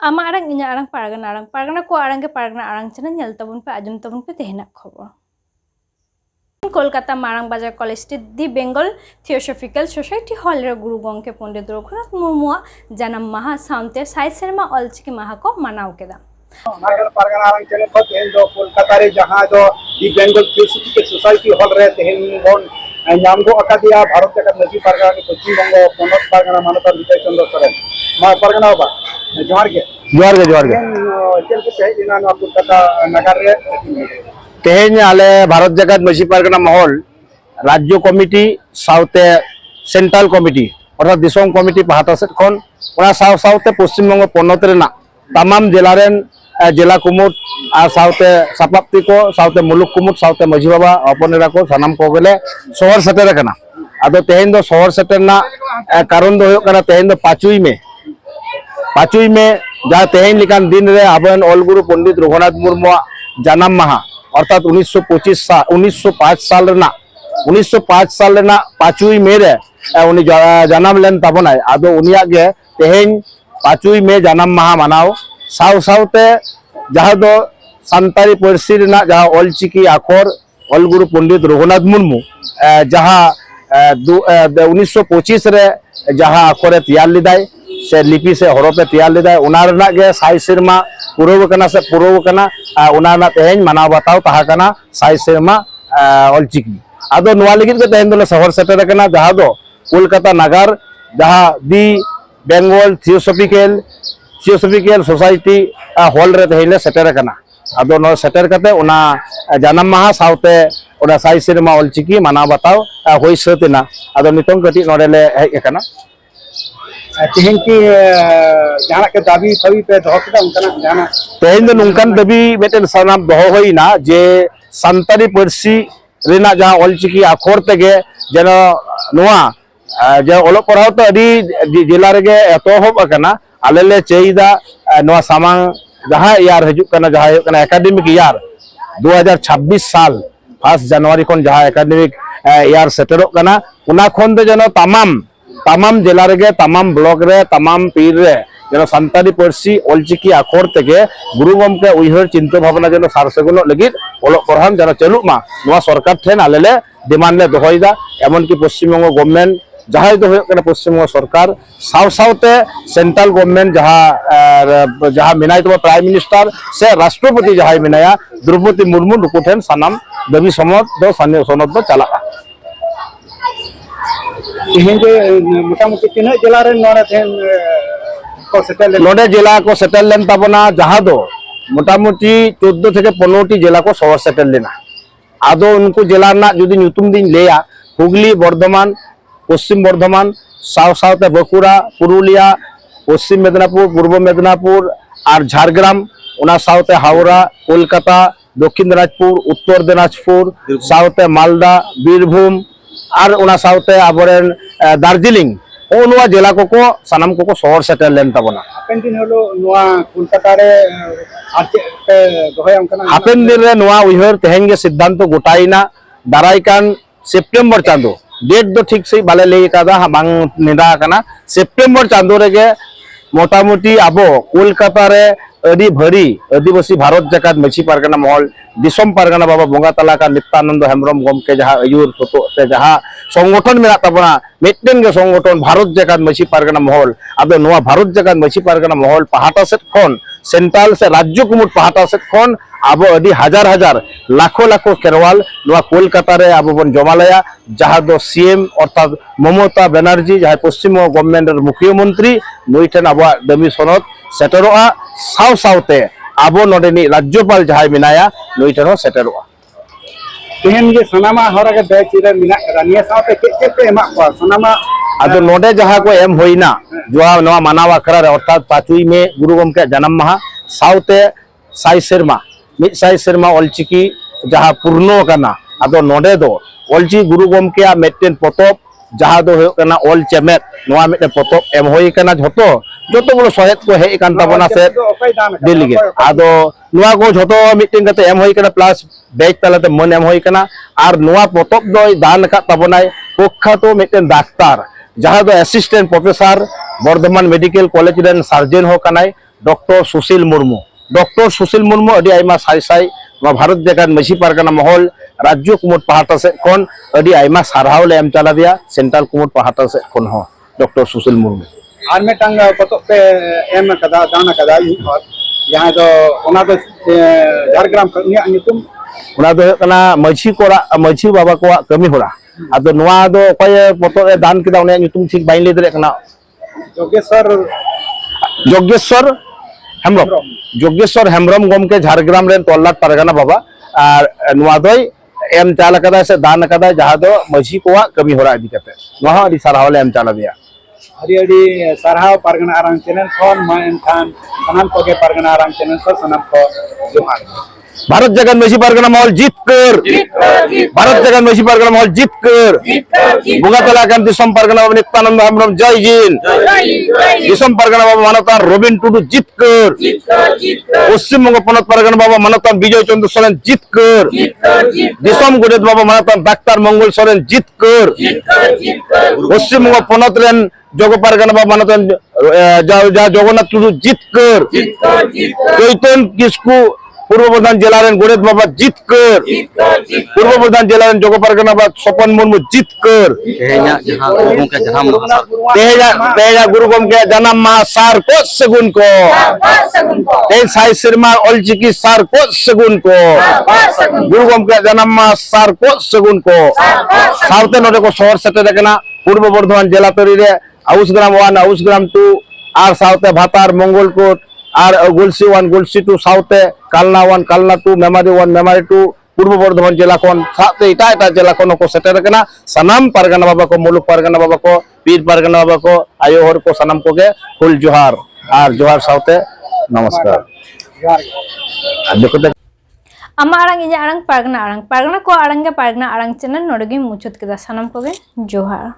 आमा आरंग इन्या आरंग पारगना को आरंग के पारगना आरंग चैनल नेल तबन पे आजम तबन पे तेहना खबर कोलकाता मारांग बाजार कॉलेज स्ट्रीट दि बेंगल थियोसॉफिकल सोसाइटी हॉल रे गुरु गंके पंडित रघुनाथ मुर्मुआ जन्म माहा साउंते साई सेरमा ऑलचिकी माहा को मनाव केदा नागल पारगना आरंग चैनल पर तेहन दो कोलकाता रे जहां दो दि बेंगल थियोसॉफिकल सोसाइटी हॉल रे तेहन बोन नामगो अकादिया भारत जगत माजी पारगना के पश्चिम बंग पोनत पारगना मानता विजय चंद्र सोरेन मा पारगना बा जोहार के चल के तेज दिना ना कोलकाता नगर रे तेहन आले भारत जगत माजी पारगना महल राज्य कमिटी साउते सेंट्रल कमिटी अर्थात दिसोम कमिटी पाहता से खन ओना साउते पश्चिम बंग पोनत रेना तमाम जिला रेन जिला कुमुट और साउते सापाप्ति को साउते मुलुक कुमुट साउते माजी बाबा अपनेरा को सनाम को गेले शहर सेटेर कना आदो तेहन दो शहर सेटेरना कारण दो होय कना तेहन दो 5 में जहाँ तेहन लिकान दिन रे आबन ऑलगुरु पंडित रघुनाथ मुर्मु जन्म माहा अर्थात 1905 साल रेना 5 मे रे उनी जन्म लेन ताबनाय आदो उनिया गे तेहन 5 मे जन्म माहा मनाव साउते जहाँ दो सान्तारी पार्सी रेना जहाँ ऑलचिकी आखर ऑलगुरु पंडित रघुनाथ मुर्मु जहाँ 1925 रे जहाँ आखरे तैयार लिदाय से लिपि से हरपे तैयार लेदा उना रना गे साई सेरमा पुरव कना से पुरव कना उना ना तेहन मानाव बताव ताहा कना साई सेरमा ऑलचिकी आदो नोआ लगित के तेहन दोले शहर सेटेर कना जहाँ दो कोलकाता नगर जहाँ दि बेंगल थियोसॉफिकल सोसाइटी हॉल रे तेहन सेटेर कना आदो नो सेटेर कते उना जन्म माहा साउते उना साई सेरमा ऑलचिकी मानाव बताव होई सतेना आदो नितों कटी नोडेले हेज कना तेहन की जहां के दाबी फबी पे दो के उनका जाना तेहन दो नुनकान दाबी मेटेन सनाम दो होइना जे सान्तारी पार्सी रेना जहां ऑलचिकी आखर तेगे जेनो नोआ जे ओलो पढ़ाव तो अडी जिला रेगे एतोहब अकना आलेले चेइदा नोआ सामांग जहां यार हजू कना जहां कना एकेडमिक यार 2026 साल 1 जनवरी खन जहां एकेडमिक यार सेटेरो कना उना खन दे जेनो तमाम जिला रे तमाम ब्लॉक रे तमाम पीर रे जेनो सान्तारी पार्सी ऑलचिकी आखर तेगे गुरु गमके उइहर चिंता भावना जेनो सारसगुन लगित ओलो पढ़ान जेनो चलुमा नोआ सरकार ठेन आलेले डिमांड ले दोहयदा एमन की पश्चिम बंग गवर्नमेंट जहां दो होय पश्चिम बंग सरकार साउते सेंट्रल गवर्नमेंट जहां मिनाय तो प्राइम मिनिस्टर से राष्ट्रपति जहां मिनाया द्रौपदी मुर्मू नुकु ठेन सनाम दाबी समत दो सनद दो चला तेहन जे मोटामुटी तीना जिला रे नोरे तेहन को सेटल नोडे जिला को सेटल लेन ताबना जहां दो मोटामुटी 14 থেকে 15टी जिला को शहर सेटल लेना आदो उनको जिला ना जुदी नुतुम दिन लेया हुगली बर्धमान पश्चिम बर्धमान साउते बकुड़ा पुरुलिया पश्चिम मेदिनीपुर पूर्व मेदिनीपुर और झारग्राम उना साउते हावड़ा कोलकाता दक्षिण दिनाजपुर उत्तर दिनाजपुर साउते मालदा बीरभूम और उना साउते आबरेन दार्जिलिंग ओनुआ जिला को सनाम को शहर सेटल लेन ताबना हापेन दिन हलो नोआ कोलकाता रे आचे पे दोहयम कना हापेन दिन रे नोआ उइहर तेहन गे सिद्धांत गोटाइना दाराइकान सेप्टेम्बर चांदो डेट दो ठीक से बाले ले कादा बांग निदा कना सेप्टेम्बर चांदो रेगे मोटामुटी आबो कोलकाता रे अडी भरी आदिवासी भारत जगत माजी पारगना महल दिसोम पारगना बाबा बोंगा तला का नित्यानंद हेम्ब्रम गमके जहां अयुर ते जहां संगठन मेना ताबना मिट्टेन गे संगठन भारत जगत माजी पारगना महल आदो नोआ भारत जगत माजी पारगना महल पहाटा सेट खन सेंट्रल से राज्य कुमुट पहाटा सेट खन आबो अडी हजार लाखो केरवाल नोआ कोलकाता रे आबो बन जमालया जहां दो सीएम अर्थात ममता बनर्जी जहां पश्चिम गवर्नमेंट मुख्यमंत्री नोइठन आबो दाबी सनद सेटरोआ साउते आबो नोडेनी राज्यपाल जहां मिनाया नोइठन सेटरोआ तेहन जे सनामा हरा के बैच रे मिना रानिया साउते के पे एमा को सनामा आदो नोडे जहां को एम होइना जो नोआ मानावा अखरा रे अर्थात 5 में गुरु गमके जन्म माहा साउते साई सेरमा ऑलचिकी जहां पूर्णो कना आदो नोडे दो ऑलची गुरु गमके मेटेन पोतोप जहां दो होकना ऑल चेमेट नोआ मेटे पोतोप एम होई कना जोतो बोलो सहेत को हे कान ताबना से दिलिगे आदो नोआ को जोतो मिटिंग कते एम होई कना प्लस बैच तलाते मन एम होई कना आर नोआ पोतोप दो दान का ताबनाय पोखा तो मेटेन डाक्तार जहां दो assistant professor Bardhaman medical college rain surgeon हो कनाय डॉक्टर सुशील मुर्मू अडी आइमा साई साई भारत जगत मछी पारगाना महल राज्य कुमुट पहाटा से खन अडी आइमा सारहाव ले एम चला दिया सेंट्रल कुमुट पहाटा से खन हो डॉक्टर सुशील मुर्मू आर में टंग पतो पे एम कदा दाना कदा यहाँ तो ओना तो झारग्राम निया नितुम उना दो कना मछी बाबा को कमी होला आदो नुआ दो कोय पतो दान किदा उने नितुम ठीक बाइन ले दरे कना जोगेश्वर हेम्ब्रम गम के झारग्राम रेन तोल्लाट पारगाना बाबा और नुआ दोय एम चाल कदा से दान कदा जहा दो मछी को कमी होला इदी कते नुआ अडी सारहाव ले एम चाला दिया अड़ी सारहाव पारगना आराम चैनल खन मा एनखान सनाम को के पारगना आराम चैनल को सनाम को जोहार भारत जगत मछी पारगना महल जीत कर भारत जगत मछी पारगना महल जीत कर बुंगा तलाकान दिसम पारगना बाबा नित्यानंद हेम्ब्रम जय जिन दिसम पारगना बाबा मानतान रबिन टुडू जीत कर पश्चिम बंग पनत पारगना बाबा मानतान विजय चंद्र सोरेन जीत कर दिसम गोडेत बाबा मानतान डाक्तार मंगल सोरेन जीत कर पश्चिम बंग पनत रेन जोग पारगना बाबा मानतान जगन्नाथ टुडू जीत कर चैतन किस्कू पूर्व प्रधान जिला गोडेत बाबा जीत कर पूर्व प्रधान जिला जोग पारगना बाबा स्वपन मुर्मू जीत कर तेजा गुरु गम के जन्म मा सार को सगुन को तेज साई सिरमा ऑलचिकी सार को सगुन को गुरु गम के जन्म मा सार को सगुन को साउते नोडे को शहर सेटे देखना पूर्व बर्धमान जिला तरी रे आउसग्राम 1 आउसग्राम 2 आर साउते भातार मंगलकोट और गुलसी 1 गुलसी 2 साउते कालना 1 कालना 2 मेमारी 1 मेमारी 2 पूर्व बर्धमान जिला खन साथे इटा जिला खन को सेटर कना सनाम पारगना बाबा को मुलुक पारगना बाबा को पीर पारगना बाबा को आयो हर को सनाम को के फुल जोहार और जोहार साउते नमस्कार देखो अमा आरंग इजा आरंग पारगना को आरंग के पारगना आरंग चैनल नोडगी मुचुत केदा सनाम को के जोहार।